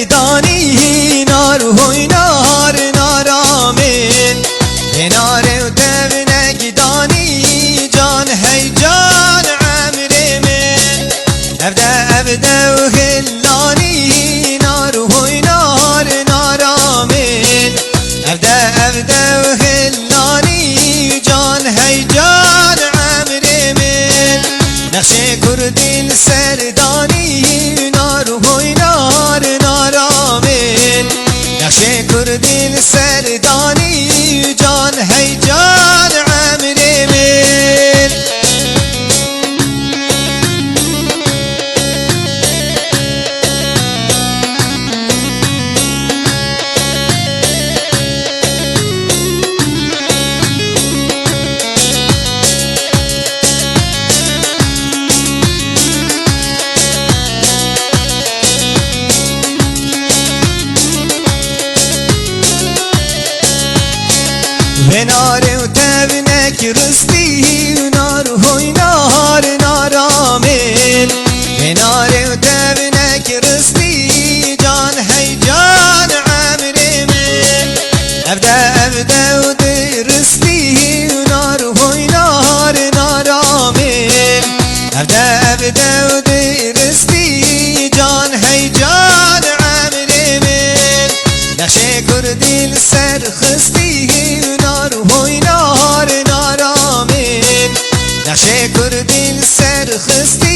نگدانی نار هوی نار نارامین کنار و تب نگدانی جان هی جان عمر من ابدا و هلانی نار هوی نار نارامین ابدا و هلانی جان هی جان عمر من نقش کردین سردانی نار هوی نار نارامین نقش کردین سردانی جان هی جان عمر من به نار و تبنک رستی نار هوی نار نارامین به نار و تبنک رستی جان هی جان عمر من ابدا و درستی نار هوی نار نارامین ابدا و درستی جان هی جان عمر من نقش کردین سرخستی نار هوی نار نارامین نقش کردین سرخستی